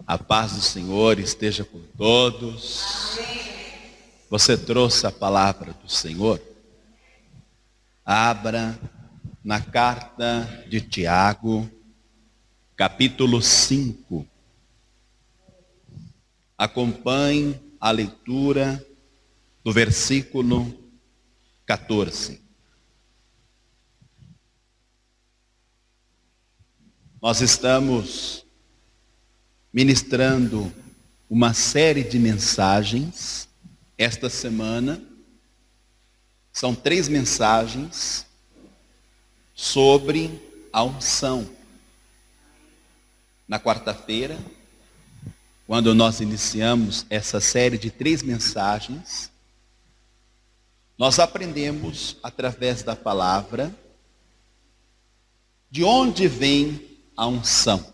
A paz do Senhor esteja com todos. Você trouxe a palavra do Senhor? Abra na carta de Tiago, capítulo 5. Acompanhe a leitura do versículo 14. Nós estamos ministrando uma série de mensagens esta semana. São 3 mensagens sobre a unção. Na quarta-feira, quando nós iniciamos essa série de 3 mensagens, nós aprendemos através da palavra de onde vem a unção.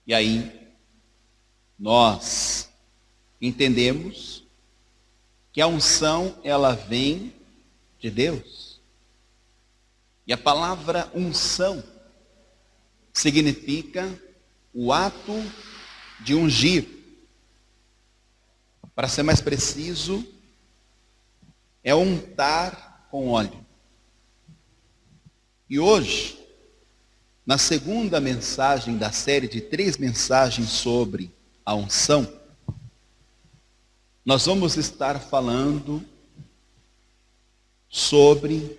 E aí, nós entendemos que a unção, ela vem de Deus. E a palavra unção significa o ato de ungir. Para ser mais preciso, é untar com óleo. E hoje, na segunda mensagem da série de 3 mensagens sobre a unção, nós vamos estar falando sobre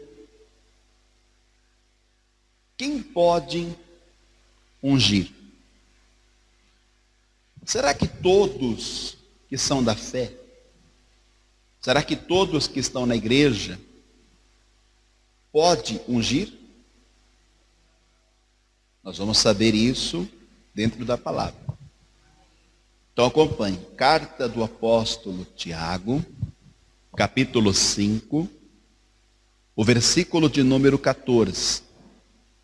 quem pode ungir. Será que todos que são da fé? Será que todos que estão na igreja podem ungir? Nós vamos saber isso dentro da palavra. Então acompanhe. Carta do apóstolo Tiago, capítulo 5, o versículo de número 14.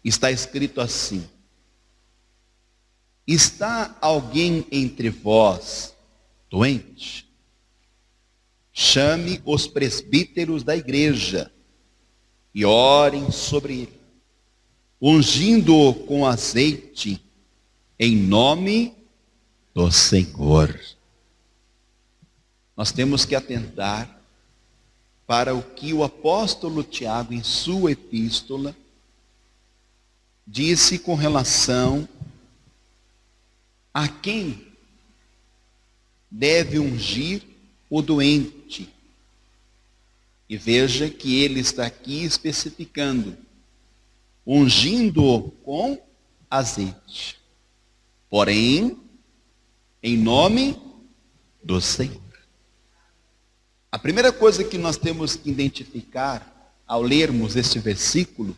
Está escrito assim: está alguém entre vós doente? Chame os presbíteros da igreja e orem sobre ele, ungindo-o com azeite em nome do Senhor. Nós temos que atentar para o que o apóstolo Tiago, em sua epístola, disse com relação a quem deve ungir o doente. E veja que ele está aqui especificando: ungindo-o com azeite, porém, em nome do Senhor. A primeira coisa que nós temos que identificar ao lermos este versículo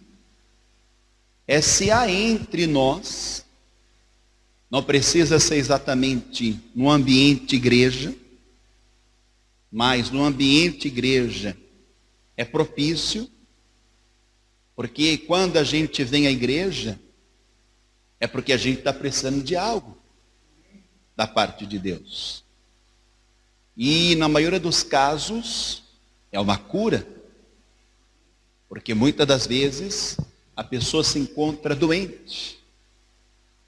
é se há entre nós, não precisa ser exatamente no ambiente igreja, mas no ambiente igreja é propício, porque quando a gente vem à igreja, é porque a gente está precisando de algo da parte de Deus. E na maioria dos casos, é uma cura, porque muitas das vezes a pessoa se encontra doente.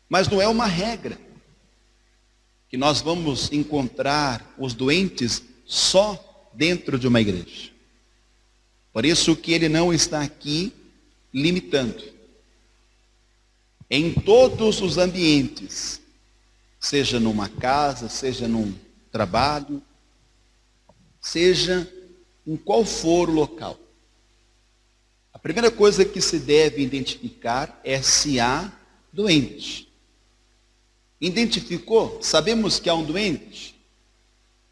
Mas não é uma regra que nós vamos encontrar os doentes só dentro de uma igreja. Por isso que ele não está aqui limitando. Em todos os ambientes, seja numa casa, seja num trabalho, seja em qual for o local. A primeira coisa que se deve identificar é se há doente. Identificou? Sabemos que há um doente?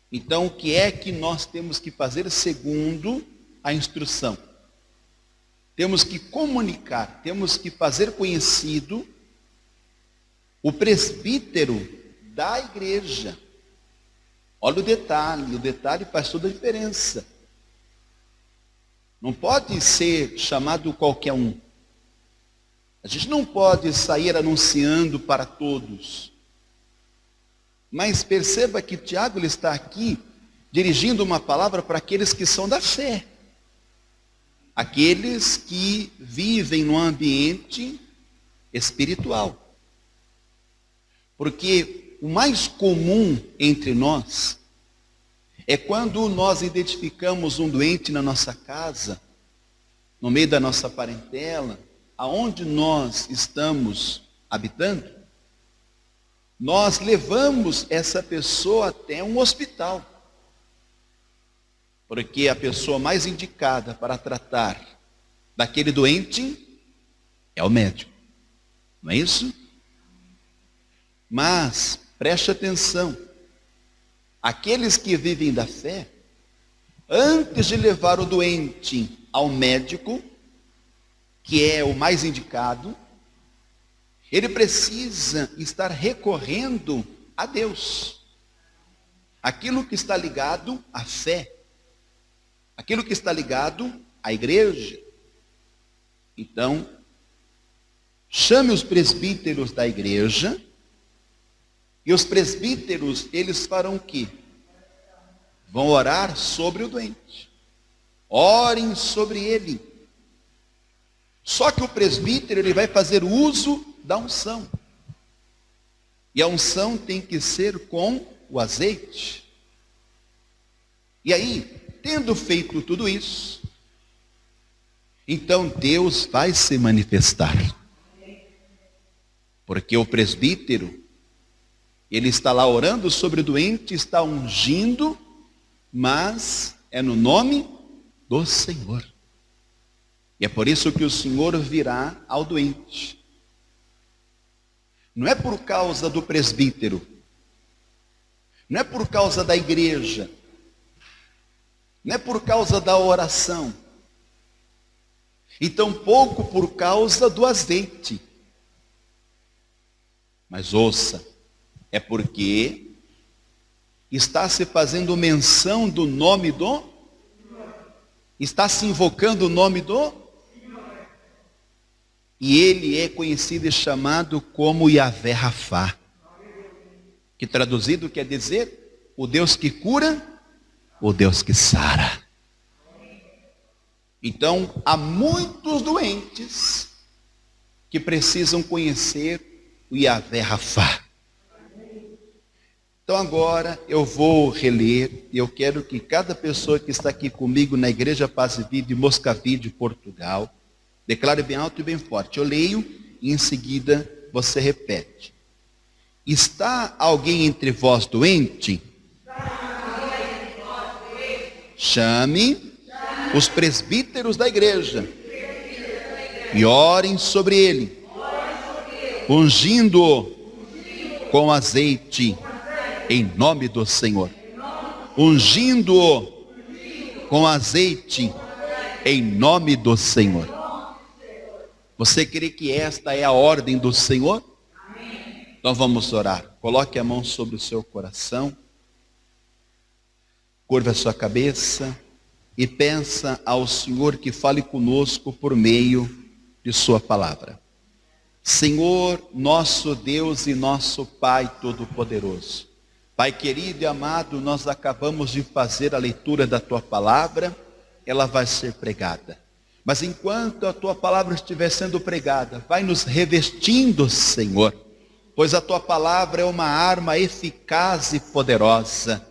Então, o que é que nós temos que fazer segundo a instrução? Temos que comunicar, temos que fazer conhecido o presbítero da igreja. Olha o detalhe faz toda a diferença. Não pode ser chamado qualquer um. A gente não pode sair anunciando para todos. Mas perceba que Tiago ele está aqui dirigindo uma palavra para aqueles que são da fé. Aqueles que vivem no ambiente espiritual. Porque o mais comum entre nós é quando nós identificamos um doente na nossa casa, no meio da nossa parentela, aonde nós estamos habitando, nós levamos essa pessoa até um hospital. Porque a pessoa mais indicada para tratar daquele doente é o médico. Não é isso? Mas, preste atenção, aqueles que vivem da fé, antes de levar o doente ao médico, que é o mais indicado, ele precisa estar recorrendo a Deus. Aquilo que está ligado à fé, aquilo que está ligado à igreja. Então, chame os presbíteros da igreja, e os presbíteros, eles farão o quê? Vão orar sobre o doente. Orem sobre ele. Só que o presbítero, ele vai fazer uso da unção. E a unção tem que ser com o azeite. E aí, tendo feito tudo isso, então Deus vai se manifestar. Porque o presbítero, ele está lá orando sobre o doente, está ungindo, mas é no nome do Senhor. E é por isso que o Senhor virá ao doente. Não é por causa do presbítero, não é por causa da igreja, não é por causa da oração, e tampouco por causa do azeite. Mas ouça, é porque está se fazendo menção do nome do, está se invocando o nome do, e ele é conhecido e chamado como Yahvé Rafá, que traduzido quer dizer o Deus que cura, o Deus que sara. Então, há muitos doentes que precisam conhecer o Yahvé Rafá. Então agora eu vou reler, e eu quero que cada pessoa que está aqui comigo na Igreja Paz e Vida de Moscavide, Portugal, declare bem alto e bem forte. Eu leio e em seguida você repete. Está alguém entre vós doente? Chame os presbíteros da igreja e orem sobre ele, ungindo-o com azeite em nome do Senhor. Ungindo-o com azeite em nome do Senhor. Você crê que esta é a ordem do Senhor? Amém. Então vamos orar. Coloque a mão sobre o seu coração. Curva a sua cabeça e pensa ao Senhor que fale conosco por meio de sua palavra. Senhor, nosso Deus e nosso Pai Todo-Poderoso. Pai querido e amado, nós acabamos de fazer a leitura da tua palavra, ela vai ser pregada. Mas enquanto a tua palavra estiver sendo pregada, vai nos revestindo, Senhor, pois a tua palavra é uma arma eficaz e poderosa.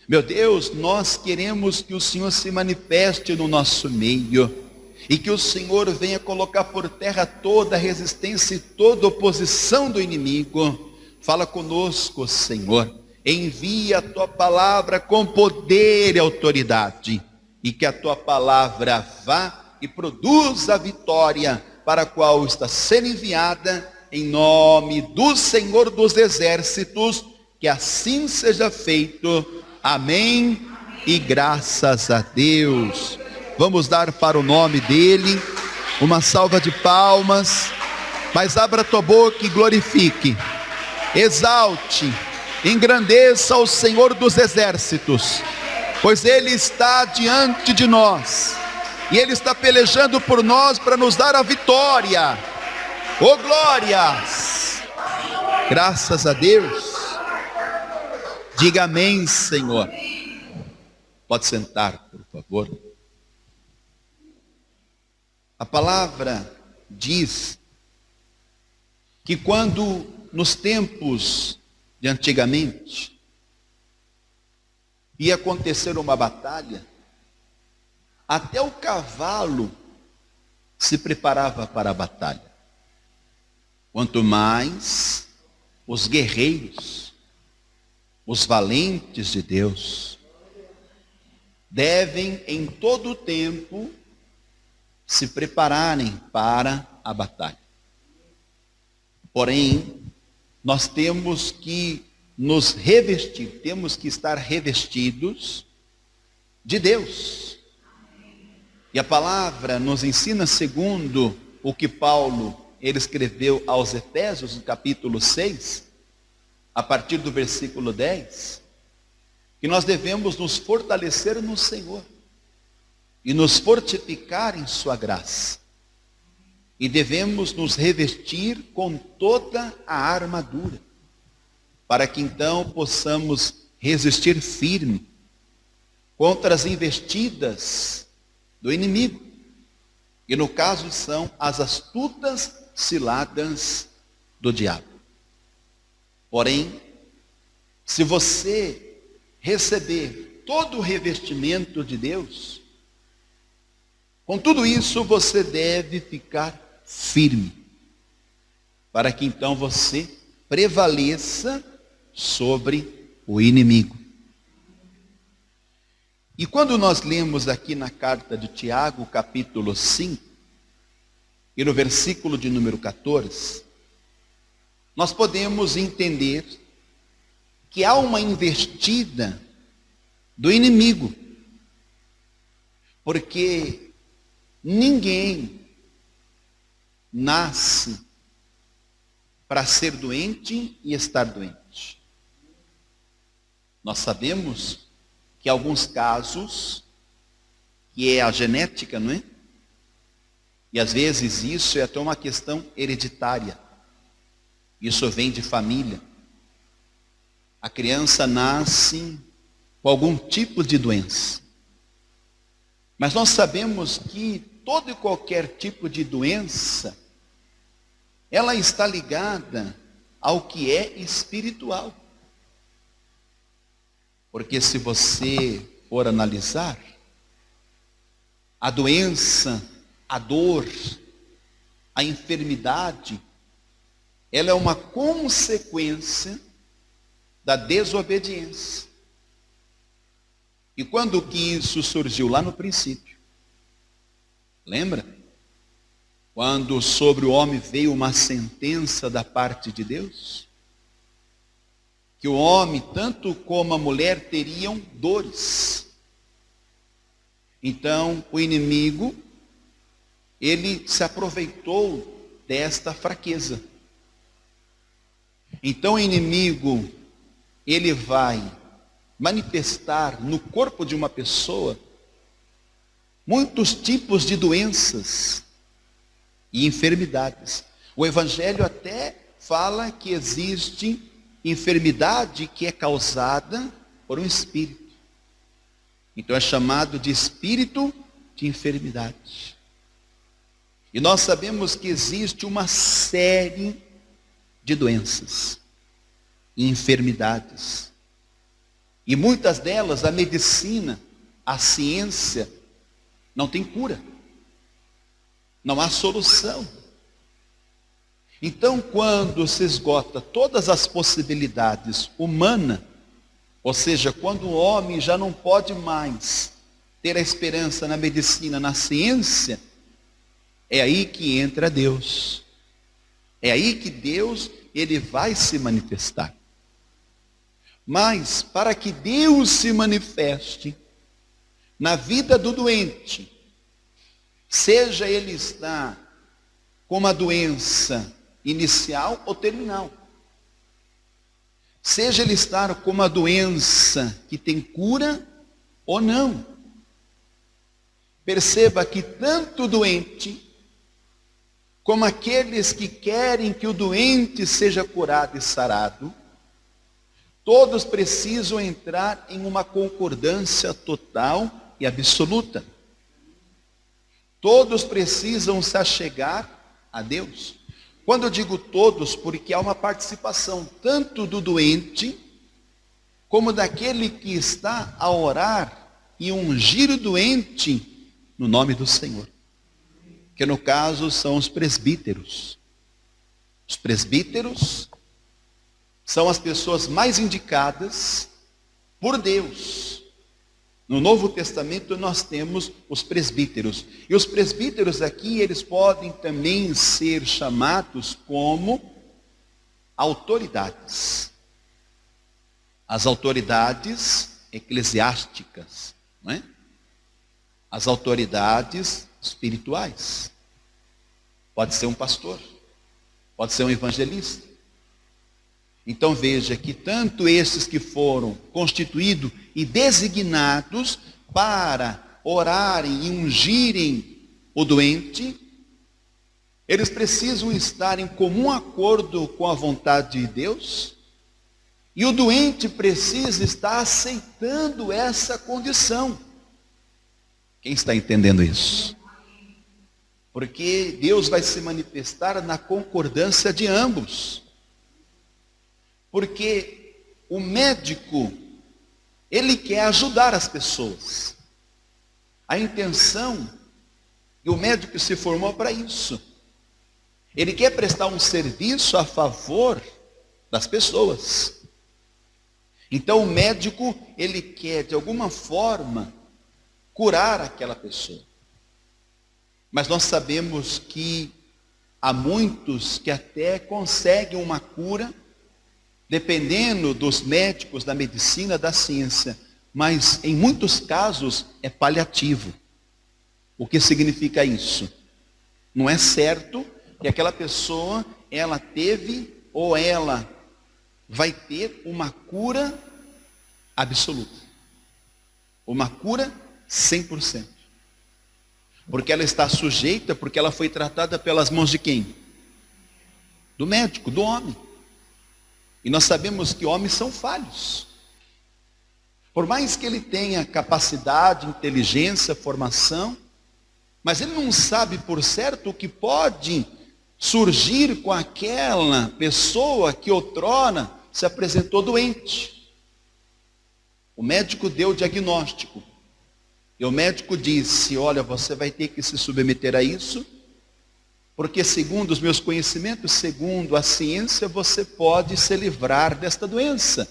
Meu Deus, nós queremos que o Senhor se manifeste no nosso meio, e que o Senhor venha colocar por terra toda a resistência e toda a oposição do inimigo. Fala conosco, Senhor, envia a tua palavra com poder e autoridade, e que a tua palavra vá e produza a vitória para a qual está sendo enviada, em nome do Senhor dos Exércitos, que assim seja feito. Amém. E graças a Deus. Vamos dar para o nome dele uma salva de palmas, mas abra tua boca e glorifique, exalte, engrandeça o Senhor dos Exércitos, pois ele está diante de nós. E ele está pelejando por nós para nos dar a vitória. Oh glórias! Graças a Deus. Diga amém, Senhor. Pode sentar, por favor. A palavra diz que quando nos tempos de antigamente, ia acontecer uma batalha, até o cavalo se preparava para a batalha. Quanto mais os guerreiros, os valentes de Deus, devem em todo o tempo se prepararem para a batalha. Porém, nós temos que nos revestir, temos que estar revestidos de Deus. E a palavra nos ensina, segundo o que Paulo ele escreveu aos Efésios, no capítulo 6, a partir do versículo 10, que nós devemos nos fortalecer no Senhor e nos fortificar em sua graça. E devemos nos revestir com toda a armadura, para que então possamos resistir firme contra as investidas do inimigo. E no caso são as astutas ciladas do diabo. Porém, se você receber todo o revestimento de Deus, com tudo isso você deve ficar firme, para que então você prevaleça sobre o inimigo. E quando nós lemos aqui na carta de Tiago, capítulo 5, e no versículo de número 14, nós podemos entender que há uma investida do inimigo, porque ninguém nasce para ser doente e estar doente. Nós sabemos que alguns casos, que é a genética, não é? E às vezes isso é até uma questão hereditária. Isso vem de família. A criança nasce com algum tipo de doença. Mas nós sabemos que todo e qualquer tipo de doença, ela está ligada ao que é espiritual. Porque se você for analisar, a doença, a dor, a enfermidade, ela é uma consequência da desobediência. E quando que isso surgiu? Lá no princípio. Lembra? Quando sobre o homem veio uma sentença da parte de Deus, que o homem, tanto como a mulher, teriam dores. Então, o inimigo, ele se aproveitou desta fraqueza. Então, o inimigo, ele vai manifestar no corpo de uma pessoa muitos tipos de doenças e enfermidades. O Evangelho até fala que existe enfermidade que é causada por um espírito. Então é chamado de espírito de enfermidade. E nós sabemos que existe uma série de doenças e enfermidades. E muitas delas a medicina, a ciência, não tem cura. Não há solução. Então, quando se esgota todas as possibilidades humanas, ou seja, quando o homem já não pode mais ter a esperança na medicina, na ciência, é aí que entra Deus. É aí que Deus, ele vai se manifestar. Mas, para que Deus se manifeste na vida do doente, seja ele estar com uma doença inicial ou terminal, seja ele estar com uma doença que tem cura ou não, perceba que tanto o doente, como aqueles que querem que o doente seja curado e sarado, todos precisam entrar em uma concordância total e absoluta. Todos precisam se achegar a Deus. Quando eu digo todos, porque há uma participação tanto do doente, como daquele que está a orar e ungir o doente no nome do Senhor. Que no caso são os presbíteros. Os presbíteros são as pessoas mais indicadas por Deus. No Novo Testamento nós temos os presbíteros. E os presbíteros aqui, eles podem também ser chamados como autoridades. As autoridades eclesiásticas, não é? As autoridades espirituais. Pode ser um pastor, pode ser um evangelista. Então veja que tanto esses que foram constituídos e designados para orarem e ungirem o doente, eles precisam estar em comum acordo com a vontade de Deus, e o doente precisa estar aceitando essa condição. Quem está entendendo isso? Porque Deus vai se manifestar na concordância de ambos. Porque o médico, ele quer ajudar as pessoas. A intenção, e o médico se formou para isso. Ele quer prestar um serviço a favor das pessoas. Então o médico, ele quer de alguma forma curar aquela pessoa. Mas nós sabemos que há muitos que até conseguem uma cura, dependendo dos médicos, da medicina, da ciência, mas em muitos casos é paliativo. O que significa isso? Não é certo que aquela pessoa, ela teve ou ela vai ter uma cura absoluta. Uma cura 100%. Porque ela está sujeita, porque ela foi tratada pelas mãos de quem? Do médico, do homem. E nós sabemos que homens são falhos. Por mais que ele tenha capacidade, inteligência, formação, mas ele não sabe por certo o que pode surgir com aquela pessoa que outrora se apresentou doente. O médico deu o diagnóstico. E o médico disse, olha, você vai ter que se submeter a isso, porque segundo os meus conhecimentos, segundo a ciência, você pode se livrar desta doença.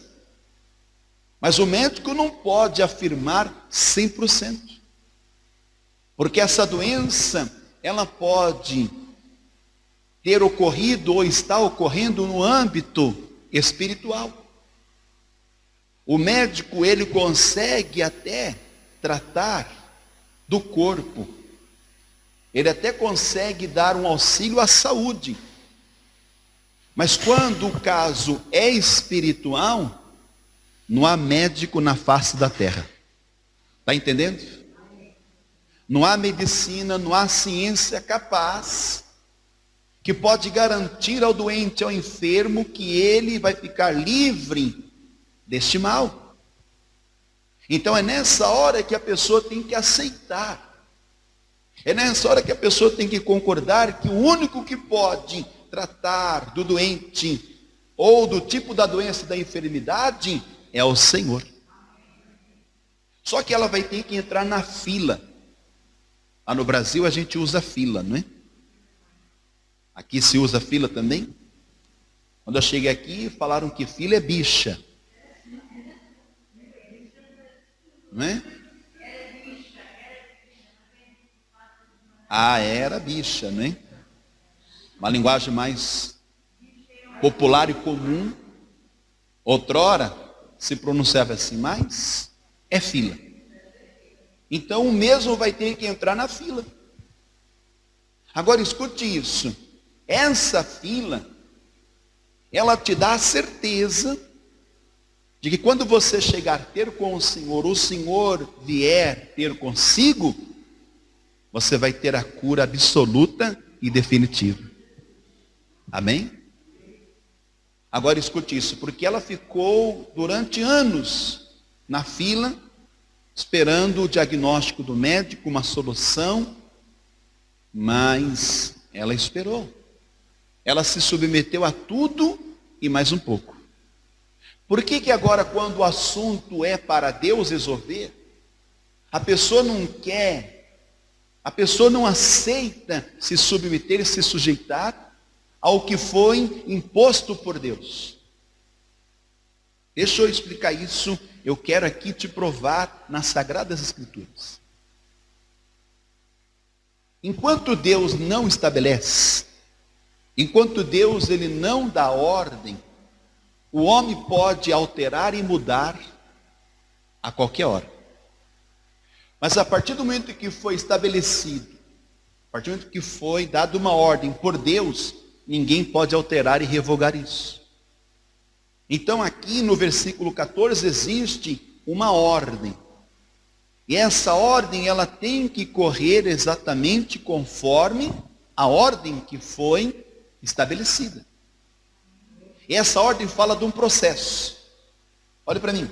Mas o médico não pode afirmar 100%. Porque essa doença, ela pode ter ocorrido ou está ocorrendo no âmbito espiritual. O médico, ele consegue até tratar do corpo. Ele até consegue dar um auxílio à saúde. Mas quando o caso é espiritual, não há médico na face da terra. Está entendendo? Não há medicina, não há ciência capaz que pode garantir ao doente, ao enfermo, que ele vai ficar livre deste mal. Então é nessa hora que a pessoa tem que aceitar. É nessa hora que a pessoa tem que concordar que o único que pode tratar do doente ou do tipo da doença e da enfermidade é o Senhor. Só que ela vai ter que entrar na fila. Lá no Brasil a gente usa fila, não é? Aqui se usa fila também? Quando eu cheguei aqui, falaram que fila é bicha. Não é? Ah, era bicha, não é? Uma linguagem mais popular e comum. Outrora se pronunciava assim, mas é fila. Então o mesmo vai ter que entrar na fila. Agora escute isso. Essa fila, ela te dá a certeza de que quando você chegar a ter com o Senhor vier ter consigo, você vai ter a cura absoluta e definitiva. Amém? Agora escute isso, porque ela ficou durante anos na fila, esperando o diagnóstico do médico, uma solução, mas ela esperou. ela se submeteu a tudo e mais um pouco. Por que agora, quando o assunto é para Deus resolver, a pessoa não quer, a pessoa não aceita se submeter e se sujeitar ao que foi imposto por Deus? Deixa eu explicar isso, eu quero aqui te provar nas Sagradas Escrituras. Enquanto Deus não estabelece, enquanto Deus ele não dá ordem, o homem pode alterar e mudar a qualquer hora. Mas a partir do momento que foi estabelecido, a partir do momento que foi dada uma ordem por Deus, ninguém pode alterar e revogar isso. Então aqui no versículo 14 existe uma ordem. E essa ordem ela tem que correr exatamente conforme a ordem que foi estabelecida. E essa ordem fala de um processo. Olha para mim.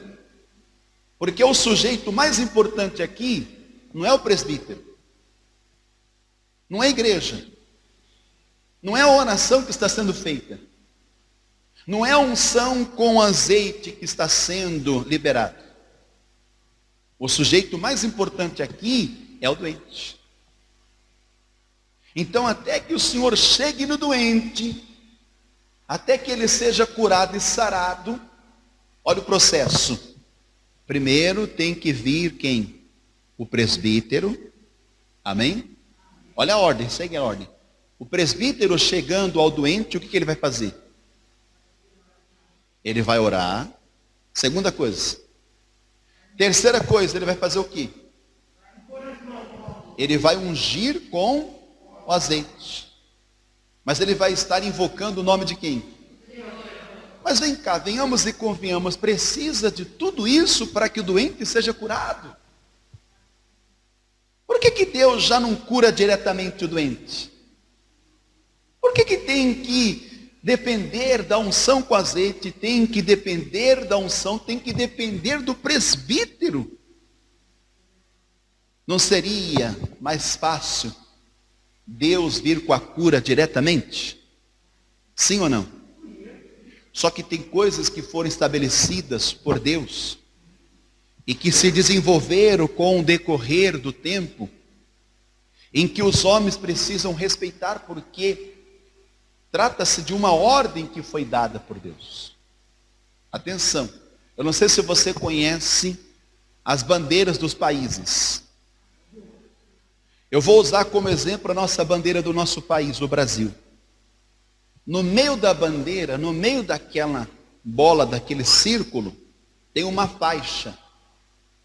Porque o sujeito mais importante aqui não é o presbítero. Não é a igreja. Não é a oração que está sendo feita. Não é a unção com azeite que está sendo liberado. O sujeito mais importante aqui é o doente. Então, até que o Senhor chegue no doente, até que ele seja curado e sarado, olha o processo. Primeiro tem que vir quem? O presbítero. Amém? Olha a ordem, segue a ordem. O presbítero chegando ao doente, o que ele vai fazer? Ele vai orar. Segunda coisa. Terceira coisa, ele vai fazer o quê? Ele vai ungir com o azeite. Mas ele vai estar invocando o nome de quem? Mas vem cá, venhamos e convenhamos, precisa de tudo isso para que o doente seja curado? Por que Deus já não cura diretamente o doente? Por que tem que depender da unção com azeite, tem que depender da unção, tem que depender do presbítero? Não seria mais fácil Deus vir com a cura diretamente? Sim ou não? Só que tem coisas que foram estabelecidas por Deus e que se desenvolveram com o decorrer do tempo, em que os homens precisam respeitar, porque trata-se de uma ordem que foi dada por Deus. Atenção, eu não sei se você conhece as bandeiras dos países. Eu vou usar como exemplo a nossa bandeira do nosso país, o Brasil. No meio da bandeira, no meio daquela bola, daquele círculo, tem uma faixa.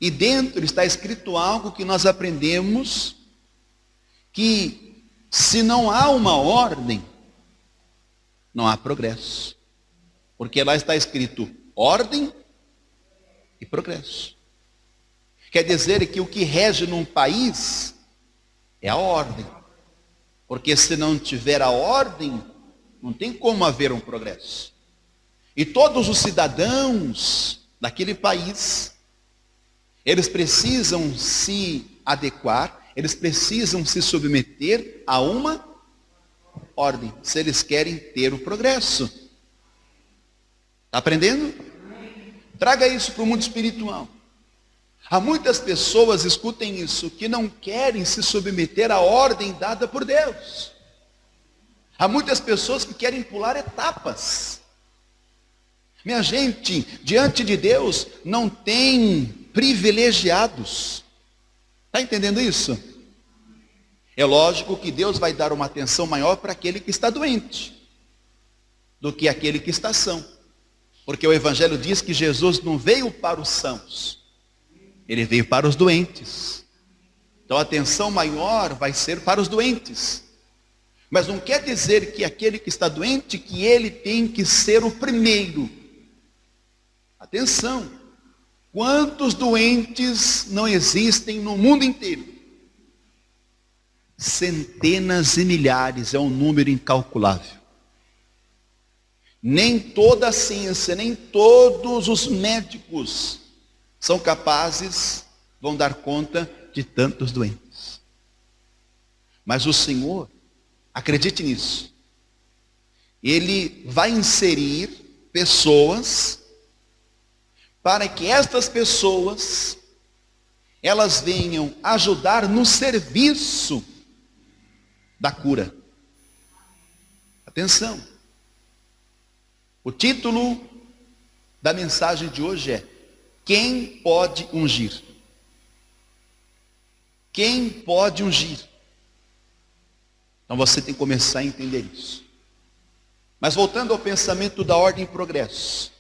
E dentro está escrito algo que nós aprendemos, que se não há uma ordem, não há progresso. Porque lá está escrito ordem e progresso. Quer dizer que o que rege num país é a ordem. Porque se não tiver a ordem, não tem como haver um progresso. E todos os cidadãos daquele país, eles precisam se adequar, eles precisam se submeter a uma ordem, se eles querem ter o progresso. Está aprendendo? Traga isso para o mundo espiritual. Há muitas pessoas, escutem isso, que não querem se submeter à ordem dada por Deus. Há muitas pessoas que querem pular etapas. Minha gente, diante de Deus não tem privilegiados. Está entendendo isso? É lógico que Deus vai dar uma atenção maior para aquele que está doente do que aquele que está são. Porque o Evangelho diz que Jesus não veio para os sãos, ele veio para os doentes. Então a atenção maior vai ser para os doentes. Mas não quer dizer que aquele que está doente, que ele tem que ser o primeiro. Atenção, quantos doentes não existem no mundo inteiro? Centenas e milhares, é um número incalculável. Nem toda a ciência, nem todos os médicos são capazes, vão dar conta de tantos doentes. Mas o Senhor, acredite nisso, ele vai inserir pessoas para que estas pessoas elas venham ajudar no serviço da cura. Atenção. O título da mensagem de hoje é: quem pode ungir? Quem pode ungir? Então você tem que começar a entender isso. Mas voltando ao pensamento da ordem e progresso.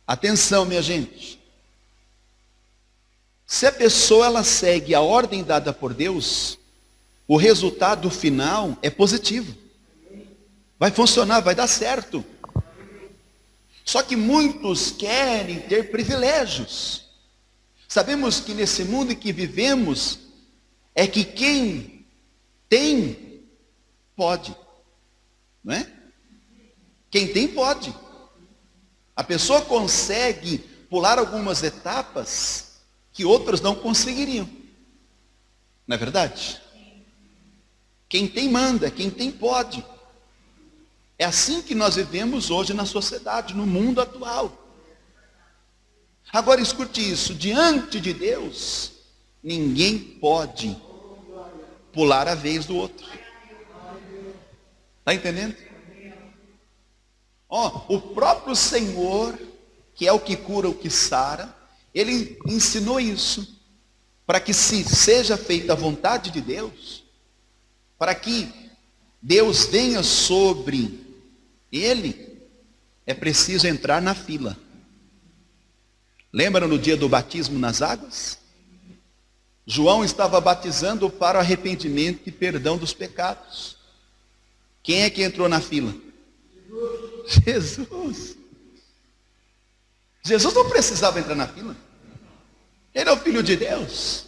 Atenção, minha gente. Se a pessoa ela segue a ordem dada por Deus, o resultado final é positivo. Vai funcionar, vai dar certo. Só que muitos querem ter privilégios. Sabemos que nesse mundo em que vivemos, é que quem tem, pode. Não é? Quem tem, pode. A pessoa consegue pular algumas etapas que outros não conseguiriam. Não é verdade? Quem tem, manda. Quem tem, pode. É assim que nós vivemos hoje na sociedade, no mundo atual. Agora escute isso, diante de Deus, ninguém pode pular a vez do outro. Está entendendo? O próprio Senhor, que é o que cura, o que sara, ele ensinou isso, para que se seja feita a vontade de Deus, para que Deus venha sobre ele, é preciso entrar na fila. Lembra no dia do batismo nas águas? João estava batizando para o arrependimento e perdão dos pecados. Quem é que entrou na fila? Jesus. Jesus não precisava entrar na fila. Ele é o Filho de Deus.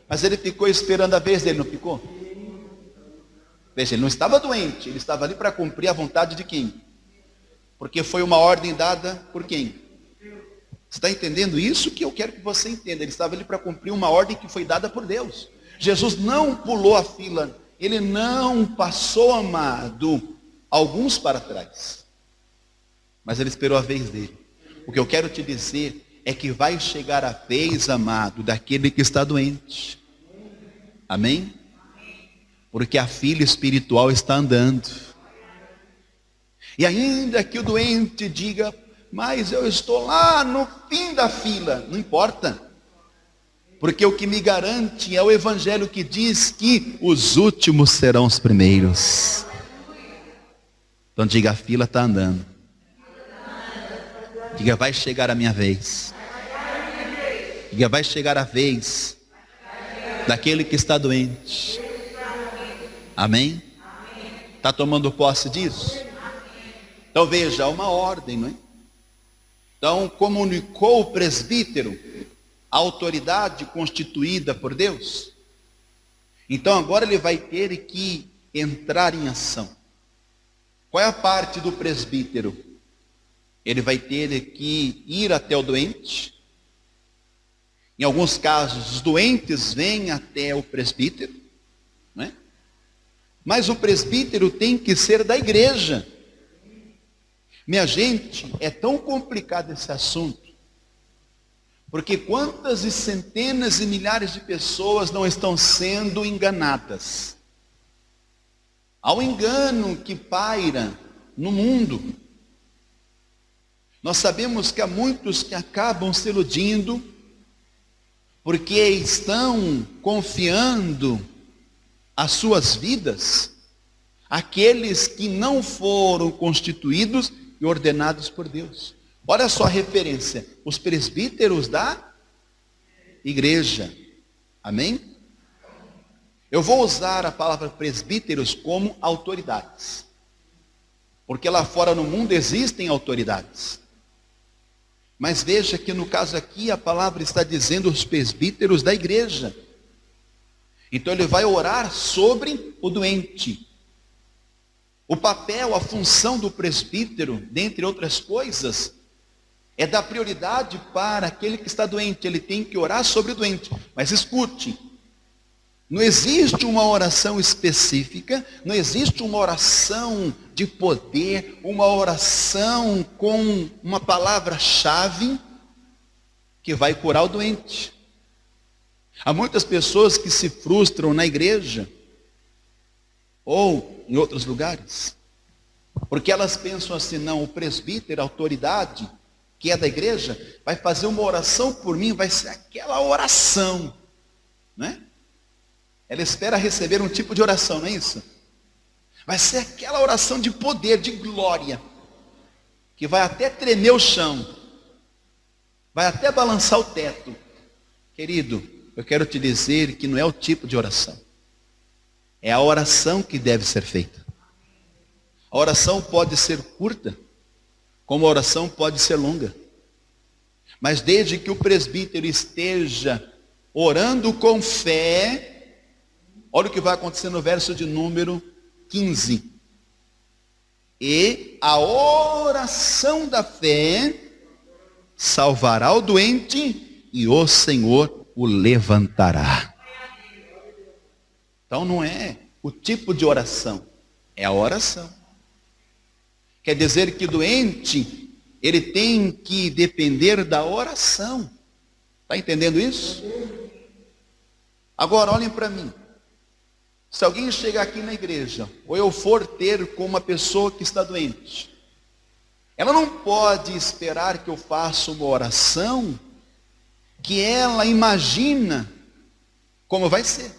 Mas ele ficou esperando a vez dele, não ficou? Veja, ele não estava doente, ele estava ali para cumprir a vontade de quem? Porque foi uma ordem dada por quem? Você está entendendo isso que eu quero que você entenda? Ele estava ali para cumprir uma ordem que foi dada por Deus. Jesus não pulou a fila, ele não passou, amado, alguns para trás. Mas ele esperou a vez dele. O que eu quero te dizer é que vai chegar a vez, amado, daquele que está doente. Amém? Porque a filha espiritual está andando. E ainda que o doente diga: mas eu estou lá no fim da fila. Não importa. Porque o que me garante é o evangelho que diz que os últimos serão os primeiros. Então diga: a fila está andando. Diga: vai chegar a minha vez. Diga: vai chegar a vez daquele que está doente. Amém? Está tomando posse disso? Então veja, há uma ordem, não é? Então comunicou o presbítero a autoridade constituída por Deus. Então agora ele vai ter que entrar em ação. Qual é a parte do presbítero? Ele vai ter que ir até o doente. Em alguns casos, os doentes vêm até o presbítero, não é? Mas o presbítero tem que ser da igreja. Minha gente, é tão complicado esse assunto, porque quantas e centenas e milhares de pessoas não estão sendo enganadas? Há um engano que paira no mundo. Nós sabemos que há muitos que acabam se iludindo, porque estão confiando as suas vidas àqueles que não foram constituídos e ordenados por Deus. Olha só a referência: os presbíteros da igreja. Amém? Eu vou usar a palavra presbíteros como autoridades, porque lá fora no mundo existem autoridades. Mas veja que no caso aqui a palavra está dizendo os presbíteros da igreja. Então ele vai orar sobre o doente. O papel, a função do presbítero, dentre outras coisas, é dar prioridade para aquele que está doente. Ele tem que orar sobre o doente. Mas escute, Não existe uma oração específica, não existe uma oração de poder, uma oração com uma palavra-chave que vai curar o doente. Há muitas pessoas que se frustram na igreja ou em outros lugares, porque elas pensam assim: não, o presbítero, a autoridade que é da igreja, vai fazer uma oração por mim, vai ser aquela oração, né? Ela espera receber um tipo de oração, não é isso? Vai ser aquela oração de poder, de glória, que vai até tremer o chão, vai até balançar o teto. Querido, eu quero te dizer que não é o tipo de oração, é a oração que deve ser feita. A oração pode ser curta, como a oração pode ser longa, mas desde que o presbítero esteja orando com fé. Olha o que vai acontecer no verso de número 15. E a oração da fé salvará o doente e o Senhor o levantará. Então não é o tipo de oração, é a oração. Quer dizer que o doente, ele tem que depender da oração. Está entendendo isso? Agora olhem para mim. Se alguém chegar aqui na igreja, ou eu for ter com uma pessoa que está doente, ela não pode esperar que eu faça uma oração que ela imagina como vai ser.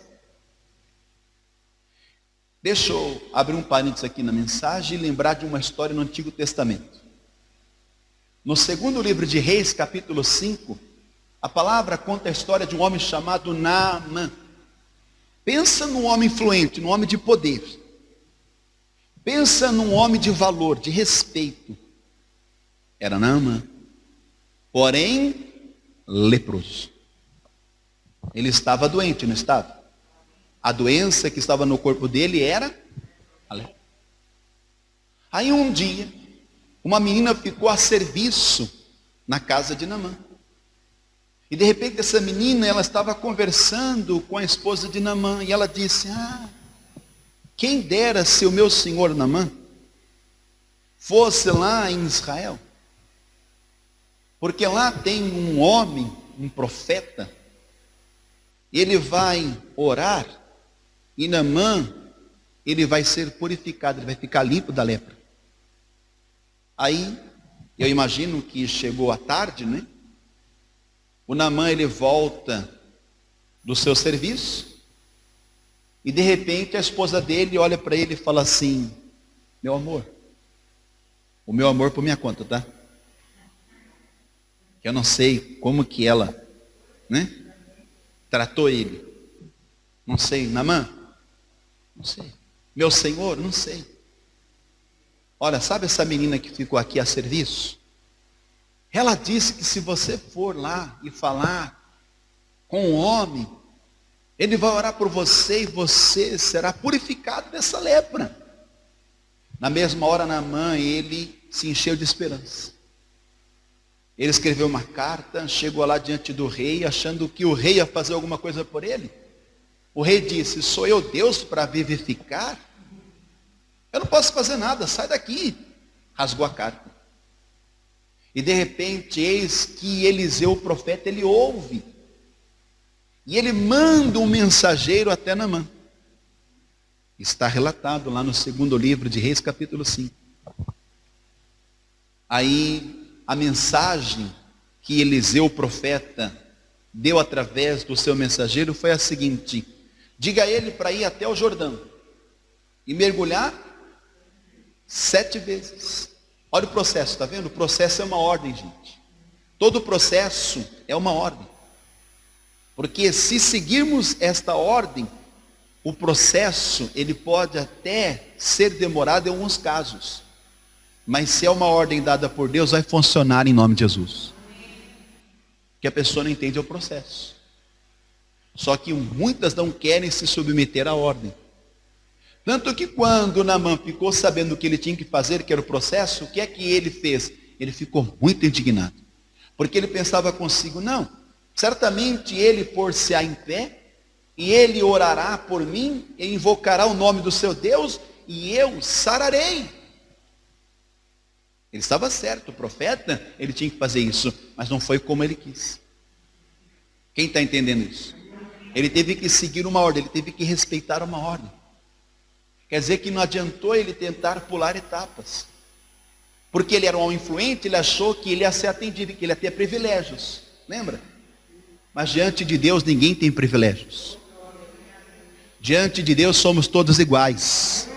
Deixa eu abrir um parênteses aqui na mensagem e lembrar de uma história no Antigo Testamento. No segundo livro de Reis, capítulo 5, a palavra conta a história de um homem chamado Naamã. Pensa num homem influente, num homem de poder. Pensa num homem de valor, de respeito. Era Naamã, porém leproso. Ele estava doente, não estava? A doença que estava no corpo dele era a lepra. Aí um dia, uma menina ficou a serviço na casa de Naamã. E de repente essa menina, ela estava conversando com a esposa de Naamã, e ela disse: quem dera se o meu senhor Naamã fosse lá em Israel, porque lá tem um homem, um profeta, ele vai orar, e Naamã, ele vai ser purificado, ele vai ficar limpo da lepra. Aí, eu imagino que chegou a tarde, né? O Naamã, ele volta do seu serviço, e de repente a esposa dele olha para ele e fala assim: meu amor, o meu amor por minha conta, tá? Eu não sei como que ela, né, tratou ele. Não sei. Naamã? Não sei. Meu senhor? Não sei. Olha, sabe essa menina que ficou aqui a serviço? Ela disse que se você for lá e falar com o homem, ele vai orar por você e você será purificado dessa lepra. Na mesma hora, Naamã, ele se encheu de esperança. Ele escreveu uma carta, chegou lá diante do rei, achando que o rei ia fazer alguma coisa por ele. O rei disse: sou eu Deus para vivificar? Eu não posso fazer nada, sai daqui. Rasgou a carta. E de repente, eis que Eliseu, o profeta, ele ouve. E ele manda um mensageiro até Naamã. Está relatado lá no segundo livro de Reis, capítulo 5. Aí, a mensagem que Eliseu, o profeta, deu através do seu mensageiro foi a seguinte: diga a ele para ir até o Jordão e mergulhar 7 vezes. Olha o processo, está vendo? O processo é uma ordem, gente. Todo processo é uma ordem. Porque se seguirmos esta ordem, o processo, ele pode até ser demorado em alguns casos. Mas se é uma ordem dada por Deus, vai funcionar em nome de Jesus. Que a pessoa não entende o processo. Só que muitas não querem se submeter à ordem. Tanto que quando Naamã ficou sabendo o que ele tinha que fazer, que era o processo, o que é que ele fez? Ele ficou muito indignado. Porque ele pensava consigo: não, certamente ele por se em pé, e ele orará por mim, e invocará o nome do seu Deus, e eu sararei. Ele estava certo, o profeta, ele tinha que fazer isso, mas não foi como ele quis. Quem está entendendo isso? Ele teve que seguir uma ordem, ele teve que respeitar uma ordem. Quer dizer que não adiantou ele tentar pular etapas. Porque ele era um homem influente, ele achou que ele ia ser atendido, que ele ia ter privilégios. Lembra? Mas diante de Deus ninguém tem privilégios. Diante de Deus somos todos iguais.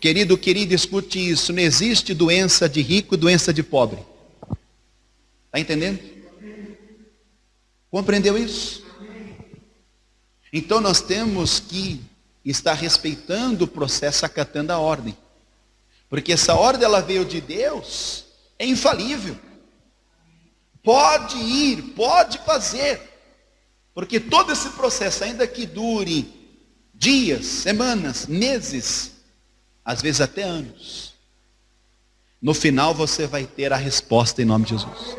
Querido, querida, escute isso. Não existe doença de rico e doença de pobre. Está entendendo? Compreendeu isso? Então nós temos que estar respeitando o processo, acatando a ordem. Porque essa ordem, ela veio de Deus, é infalível. Pode ir, pode fazer. Porque todo esse processo, ainda que dure dias, semanas, meses, às vezes até anos, no final você vai ter a resposta em nome de Jesus.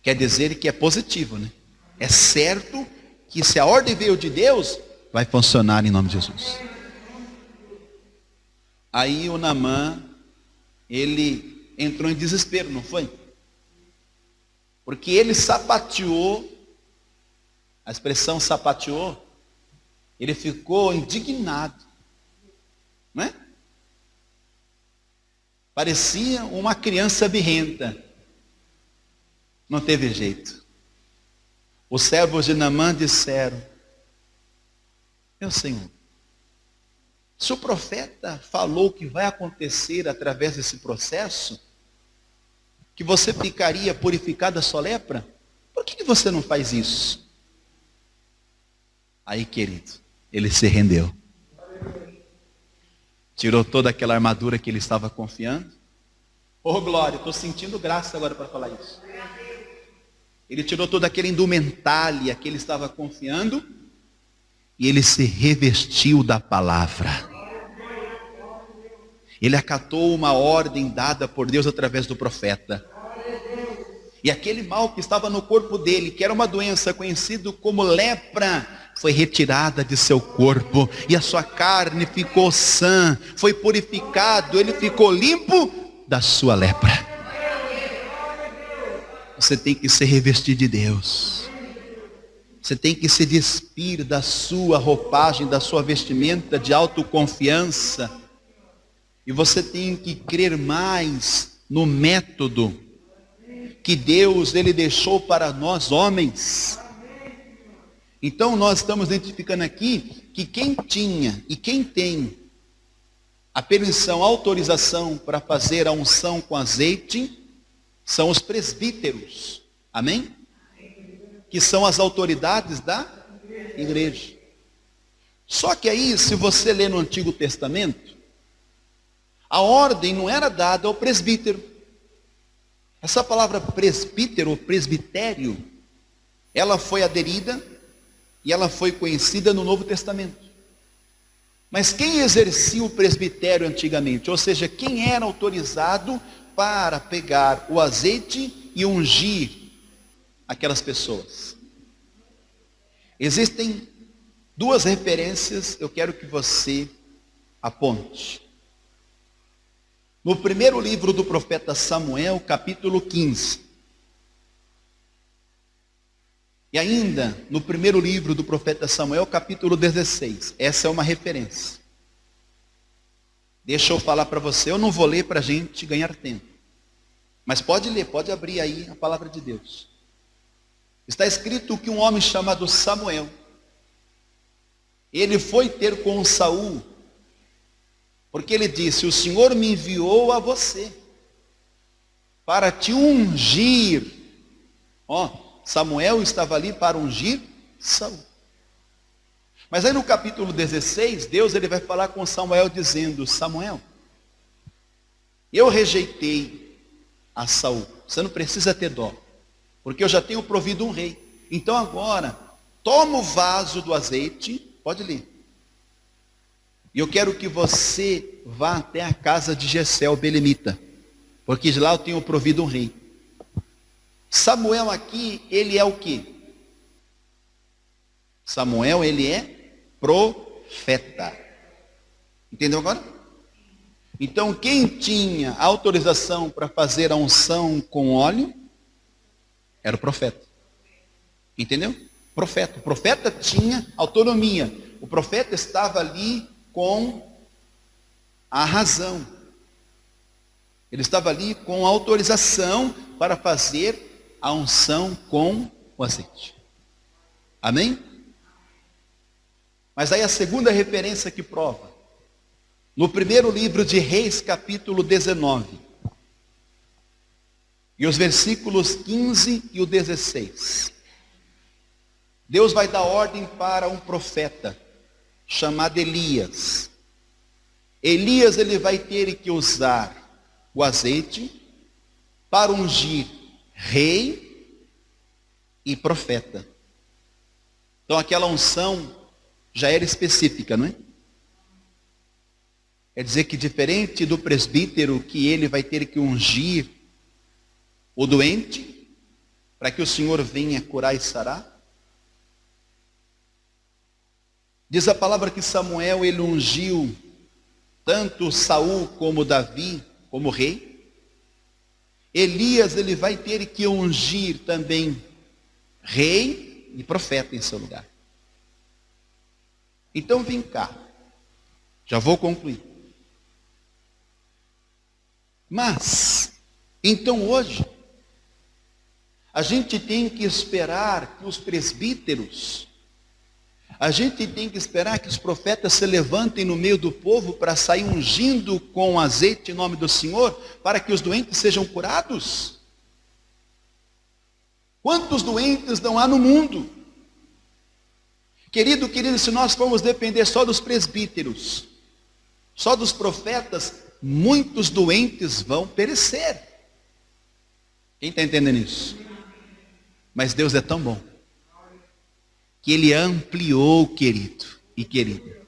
Quer dizer que é positivo, né? É certo que se a ordem veio de Deus, vai funcionar em nome de Jesus. Aí o Naamã, ele entrou em desespero, não foi? Porque ele sapateou, a expressão sapateou, ele ficou indignado, não é? Parecia uma criança birrenta. Não teve jeito. Os servos de Naamã disseram: meu Senhor, se o profeta falou que vai acontecer através desse processo, que você ficaria purificado da sua lepra, por que você não faz isso? Aí, querido, ele se rendeu. Tirou toda aquela armadura que ele estava confiando. Oh glória, estou sentindo graça agora para falar isso. Ele tirou toda aquela indumentária que ele estava confiando, e ele se revestiu da palavra. Ele acatou uma ordem dada por Deus através do profeta. E aquele mal que estava no corpo dele, que era uma doença conhecida como lepra, foi retirada de seu corpo, e a sua carne ficou sã, foi purificado, ele ficou limpo da sua lepra. Você tem que se revestir de Deus. Você tem que se despir da sua roupagem, da sua vestimenta de autoconfiança. E você tem que crer mais no método que Deus, ele deixou para nós homens. Então nós estamos identificando aqui que quem tinha e quem tem a permissão, a autorização para fazer a unção com azeite, são os presbíteros. Amém? Que são as autoridades da igreja. Só que aí, se você ler no Antigo Testamento, a ordem não era dada ao presbítero. Essa palavra presbítero, ou presbitério, ela foi aderida e ela foi conhecida no Novo Testamento. Mas quem exercia o presbitério antigamente? Ou seja, quem era autorizado para pegar o azeite e ungir aquelas pessoas? Existem duas referências, eu quero que você aponte. No primeiro livro do profeta Samuel, capítulo 15. E ainda no primeiro livro do profeta Samuel, capítulo 16. Essa é uma referência. Deixa eu falar para você, eu não vou ler para a gente ganhar tempo. Mas pode ler, pode abrir aí a palavra de Deus. Está escrito que um homem chamado Samuel, ele foi ter com Saul, porque ele disse: o Senhor me enviou a você para te ungir. Samuel estava ali para ungir Saul. Mas aí no capítulo 16, Deus ele vai falar com Samuel dizendo: Samuel, eu rejeitei a Saul, você não precisa ter dó, porque eu já tenho provido um rei. Então agora, toma o vaso do azeite, pode ler. E eu quero que você vá até a casa de Jessé, o belemita, porque de lá eu tenho provido um rei. Samuel aqui, ele é o quê? Samuel, ele é profeta. Entendeu agora? Então, quem tinha autorização para fazer a unção com óleo era o profeta. Entendeu? Profeta. O profeta tinha autonomia. O profeta estava ali com a razão. Ele estava ali com autorização para fazer a unção com o azeite. Amém? Mas aí a segunda referência que prova. No primeiro livro de Reis, capítulo 19. E os versículos 15 e o 16. Deus vai dar ordem para um profeta chamado Elias. Elias, ele vai ter que usar o azeite para ungir rei e profeta. Então aquela unção já era específica, não é? Quer dizer que diferente do presbítero, que ele vai ter que ungir o doente, para que o Senhor venha curar e sarar. Diz a palavra que Samuel, ele ungiu tanto Saul como Davi, como rei. Elias, ele vai ter que ungir também rei e profeta em seu lugar. Então vem cá, já vou concluir. Mas, então hoje, a gente tem que esperar que os presbíteros, a gente tem que esperar que os profetas se levantem no meio do povo para sair ungindo com azeite em nome do Senhor, para que os doentes sejam curados? Quantos doentes não há no mundo? Querido, se nós formos depender só dos presbíteros, só dos profetas, muitos doentes vão perecer. Quem está entendendo isso? Mas Deus é tão bom, que Ele ampliou, querido e querida.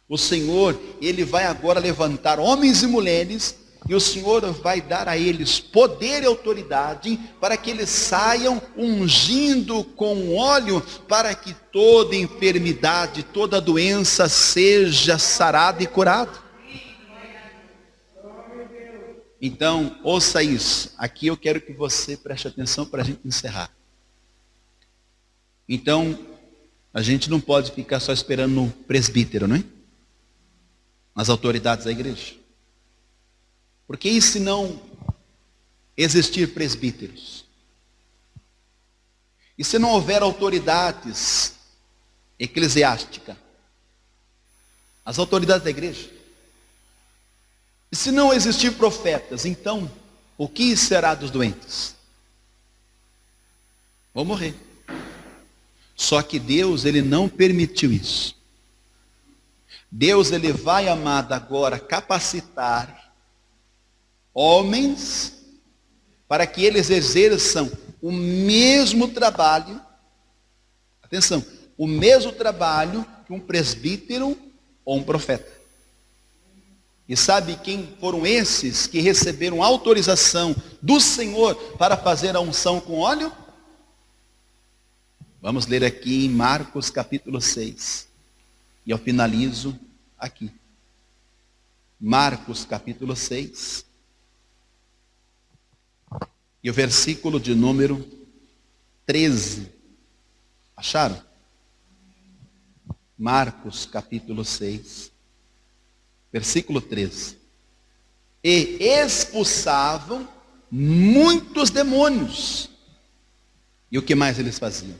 O Senhor, Ele vai agora levantar homens e mulheres, e o Senhor vai dar a eles poder e autoridade, para que eles saiam ungindo com óleo, para que toda enfermidade, toda doença seja sarada e curada. Então, ouça isso. Aqui eu quero que você preste atenção para a gente encerrar. Então, a gente não pode ficar só esperando no presbítero, não é? Nas autoridades da igreja. Porque e se não existir presbíteros? E se não houver autoridades eclesiásticas? As autoridades da igreja? E se não existir profetas, então, o que será dos doentes? Vão morrer. Só que Deus, Ele não permitiu isso. Deus, Ele vai, amado, agora capacitar homens para que eles exerçam o mesmo trabalho, atenção, o mesmo trabalho que um presbítero ou um profeta. E sabe quem foram esses que receberam autorização do Senhor para fazer a unção com óleo? Vamos ler aqui em Marcos capítulo 6. E eu finalizo aqui. Marcos capítulo 6. E o versículo de número 13. Acharam? Marcos capítulo 6. Versículo 13. E expulsavam muitos demônios. E o que mais eles faziam?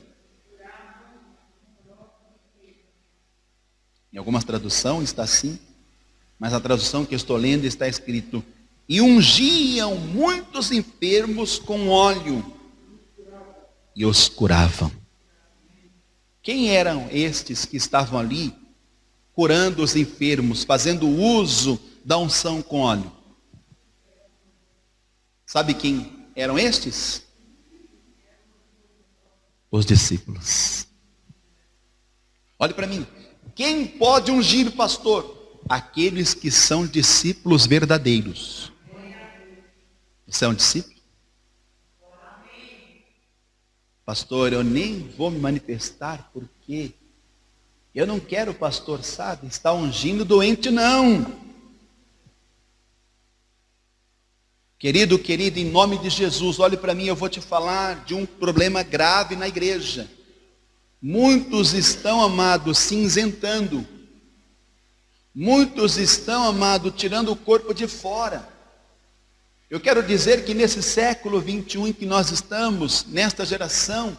Em algumas traduções está assim, mas a tradução que eu estou lendo está escrito: e ungiam muitos enfermos com óleo e os curavam. Quem eram estes que estavam ali curando os enfermos, fazendo uso da unção com óleo? Sabe quem eram estes? Os discípulos. Olhe para mim. Quem pode ungir, pastor? Aqueles que são discípulos verdadeiros. Você é um discípulo? Pastor, eu nem vou me manifestar porque eu não quero, pastor, sabe, estar ungindo doente, não. Querido, em nome de Jesus, olhe para mim, eu vou te falar de um problema grave na igreja. Muitos estão, amado, cinzentando. Muitos estão, amado, tirando o corpo de fora. Eu quero dizer que nesse século 21 em que nós estamos, nesta geração,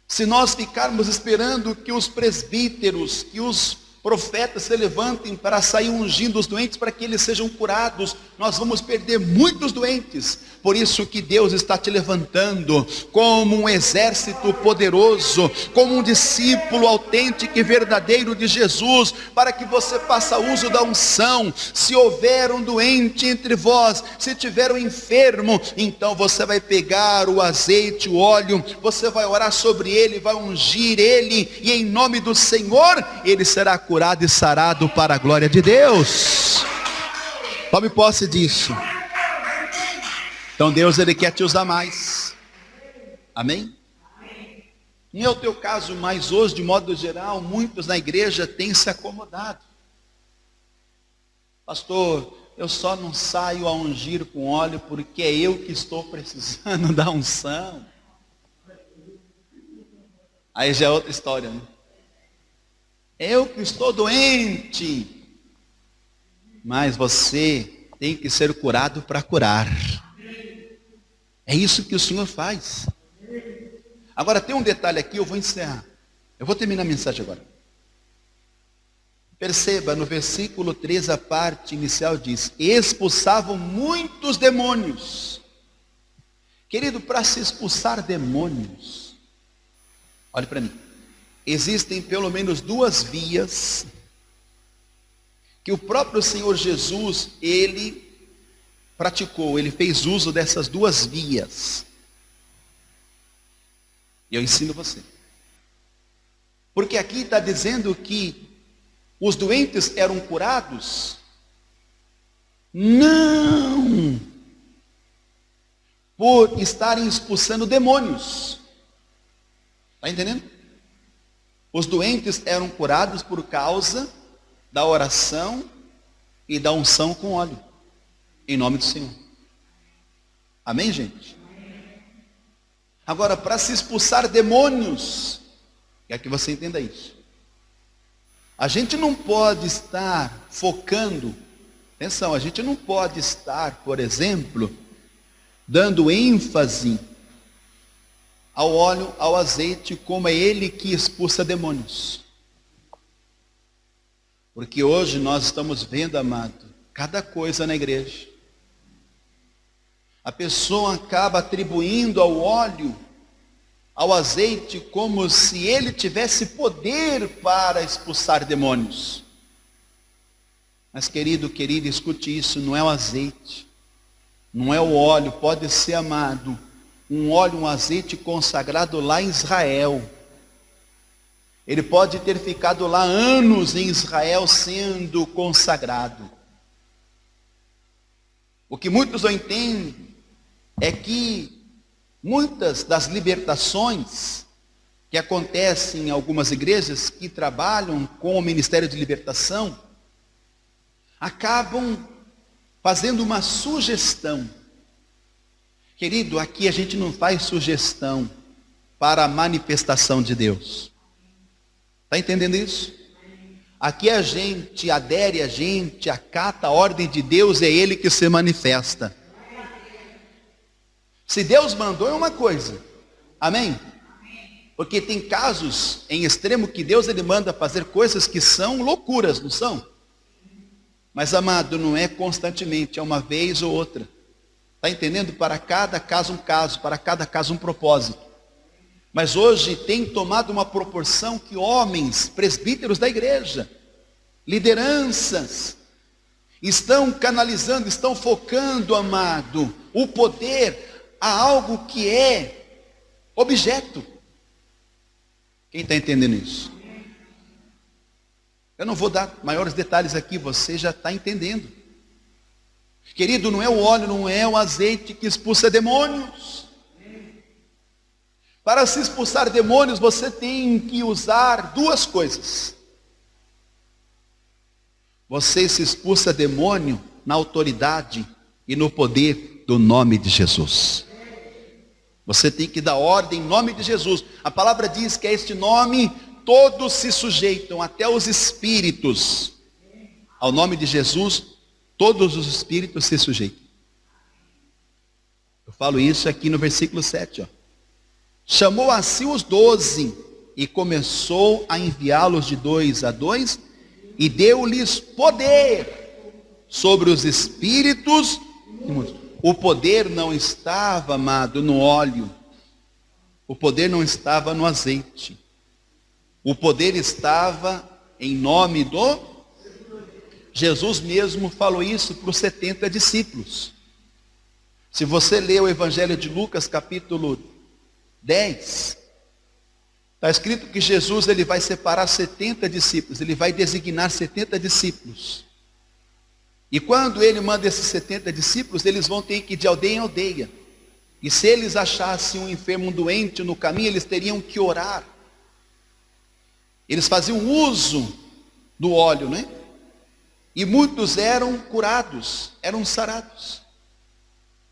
se nós ficarmos esperando que os presbíteros, que os profetas se levantem para sair ungindo os doentes para que eles sejam curados, nós vamos perder muitos doentes. Por isso que Deus está te levantando como um exército poderoso, como um discípulo autêntico e verdadeiro de Jesus, para que você faça uso da unção. Se houver um doente entre vós, se tiver um enfermo, então você vai pegar o azeite, o óleo, você vai orar sobre ele, vai ungir ele, e em nome do Senhor, ele será curado e sarado para a glória de Deus. Tome posse disso. Então Deus, Ele quer te usar mais. Amém? Não é o teu caso, mas hoje, de modo geral, muitos na igreja têm se acomodado. Pastor, eu só não saio a ungir com óleo porque é eu que estou precisando da unção. Aí já é outra história, né? Eu que estou doente. Mas você tem que ser curado para curar. É isso que o Senhor faz. Agora tem um detalhe aqui, eu vou encerrar. Eu vou terminar a mensagem agora. Perceba, no versículo 3, a parte inicial diz: expulsavam muitos demônios. Querido, para se expulsar demônios, olhe para mim, existem pelo menos duas vias que o próprio Senhor Jesus, Ele praticou, Ele fez uso dessas duas vias. E eu ensino você. Porque aqui está dizendo que os doentes eram curados? Não! Por estarem expulsando demônios. Está entendendo? Os doentes eram curados por causa da oração e da unção com óleo. Em nome do Senhor. Amém, gente? Agora, para se expulsar demônios, quer que você entenda isso. A gente não pode estar focando, atenção, a gente não pode estar, por exemplo, dando ênfase ao óleo, ao azeite, como é ele que expulsa demônios. Porque hoje nós estamos vendo, amado, cada coisa na igreja. A pessoa acaba atribuindo ao óleo, ao azeite, como se ele tivesse poder para expulsar demônios. Mas querido, escute isso, não é o azeite, não é o óleo, pode ser, amado, um óleo, um azeite consagrado lá em Israel. Ele pode ter ficado lá anos em Israel sendo consagrado. O que muitos não entendem é que muitas das libertações que acontecem em algumas igrejas que trabalham com o ministério de libertação, acabam fazendo uma sugestão. Querido, aqui a gente não faz sugestão para a manifestação de Deus. Está entendendo isso? Aqui a gente adere, a gente acata a ordem de Deus, é Ele que se manifesta. Se Deus mandou é uma coisa, amém? Porque tem casos em extremo que Deus ele manda fazer coisas que são loucuras, não são? Mas amado, não é constantemente, é uma vez ou outra. Está entendendo? Para cada caso um caso, para cada caso um propósito. Mas hoje tem tomado uma proporção que homens, presbíteros da igreja, lideranças, estão canalizando, estão focando, amado, o poder a algo que é objeto. Quem está entendendo isso? Eu não vou dar maiores detalhes aqui, você já está entendendo. Querido, não é o óleo, não é o azeite que expulsa demônios. Para se expulsar demônios, você tem que usar duas coisas. Você se expulsa demônio na autoridade e no poder do nome de Jesus. Você tem que dar ordem em nome de Jesus. A palavra diz que a este nome todos se sujeitam, até os espíritos. Ao nome de Jesus, todos os espíritos se sujeitam. Eu falo isso aqui no versículo 7. Chamou a si os 12 e começou a enviá-los de 2 a 2 e deu-lhes poder sobre os espíritos imundos. O poder não estava, amado, no óleo. O poder não estava no azeite. O poder estava em nome do... Jesus mesmo falou isso para os 70 discípulos. Se você ler o Evangelho de Lucas, capítulo 10, está escrito que Jesus ele vai separar 70 discípulos, ele vai designar 70 discípulos. E quando ele manda esses 70 discípulos, eles vão ter que ir de aldeia em aldeia. E se eles achassem um enfermo, um doente no caminho, eles teriam que orar. Eles faziam uso do óleo, né? E muitos eram curados, eram sarados.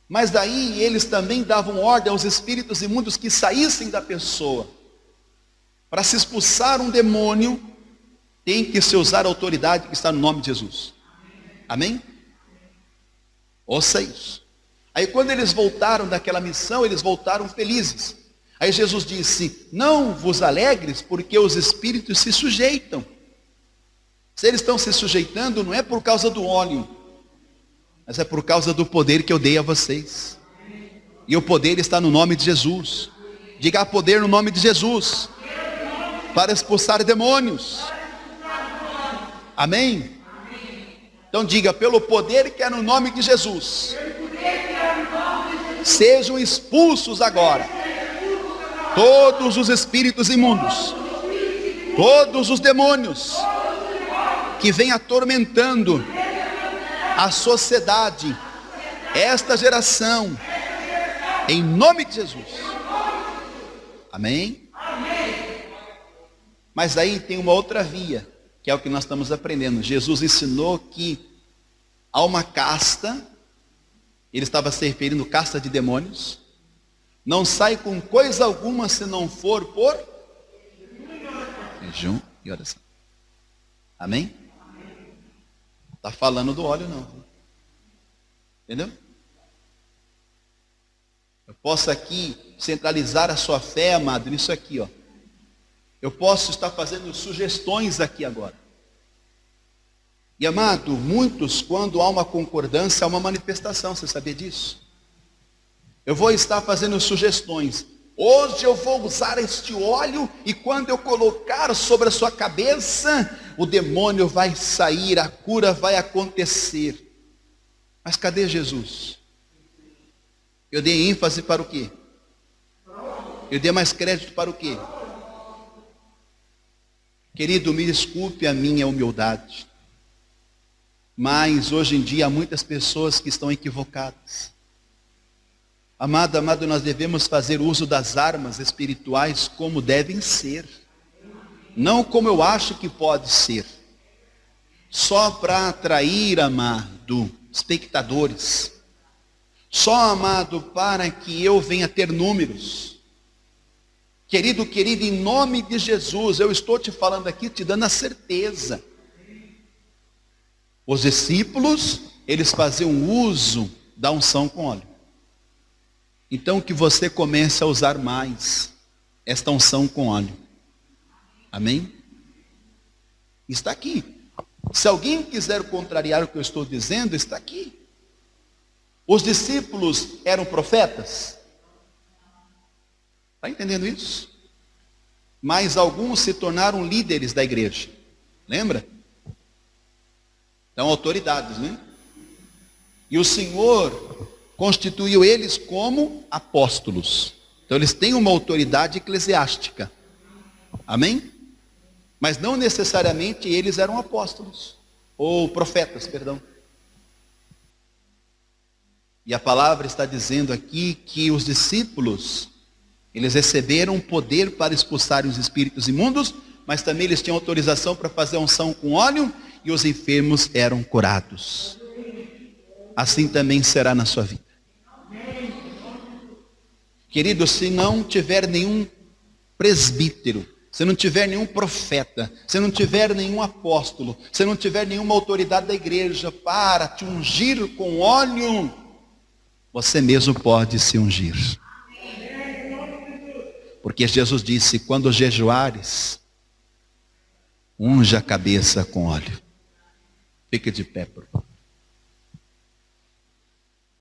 Mas daí eles também davam ordem aos espíritos imundos que saíssem da pessoa. Para se expulsar um demônio, tem que se usar a autoridade que está no nome de Jesus. Amém? Ouça isso. Aí quando eles voltaram daquela missão, eles voltaram felizes. Aí Jesus disse, não vos alegres, porque os espíritos se sujeitam. Se eles estão se sujeitando, não é por causa do óleo, mas é por causa do poder que eu dei a vocês. E o poder está no nome de Jesus. Diga poder no nome de Jesus. Para expulsar demônios. Amém? Então diga, pelo poder que é no nome de Jesus. Sejam expulsos agora. Todos os espíritos imundos. Todos os demônios. Que vem atormentando a sociedade, esta geração, em nome de Jesus. Amém? Mas aí tem uma outra via, que é o que nós estamos aprendendo. Jesus ensinou que há uma casta, ele estava se referindo casta de demônios, não sai com coisa alguma se não for por jejum e oração. Amém? Está falando do óleo não. Entendeu? Eu posso aqui centralizar a sua fé, amado, nisso aqui, ó. Eu posso estar fazendo sugestões aqui agora. E amado, muitos, quando há uma concordância, há uma manifestação, você sabia disso? Eu vou estar fazendo sugestões. Hoje eu vou usar este óleo e quando eu colocar sobre a sua cabeça, o demônio vai sair, a cura vai acontecer. Mas cadê Jesus? Eu dei ênfase para o quê? Eu dei mais crédito para o quê? Querido, me desculpe a minha humildade, mas hoje em dia há muitas pessoas que estão equivocadas. Amado, nós devemos fazer uso das armas espirituais como devem ser. Não como eu acho que pode ser. Só para atrair, amado, espectadores. Só, amado, para que eu venha ter números. Querido, em nome de Jesus, eu estou te falando aqui, te dando a certeza. Os discípulos, eles faziam uso da unção com óleo. Então que você comece a usar mais esta unção com óleo. Amém? Está aqui. Se alguém quiser contrariar o que eu estou dizendo, está aqui. Os discípulos eram profetas? Está entendendo isso? Mas alguns se tornaram líderes da igreja. Lembra? Então, autoridades, né? E o Senhor constituiu eles como apóstolos. Então eles têm uma autoridade eclesiástica. Amém? Mas não necessariamente eles eram apóstolos. Ou profetas, perdão. E a palavra está dizendo aqui que os discípulos, Eles receberam poder para expulsarem os espíritos imundos, mas também eles tinham autorização para fazer unção com óleo e os enfermos eram curados. Assim também será na sua vida. Querido, se não tiver nenhum presbítero, se não tiver nenhum profeta, se não tiver nenhum apóstolo, se não tiver nenhuma autoridade da igreja para te ungir com óleo, você mesmo pode se ungir. Porque Jesus disse, quando jejuares, unja a cabeça com óleo. Fique de pé, por favor.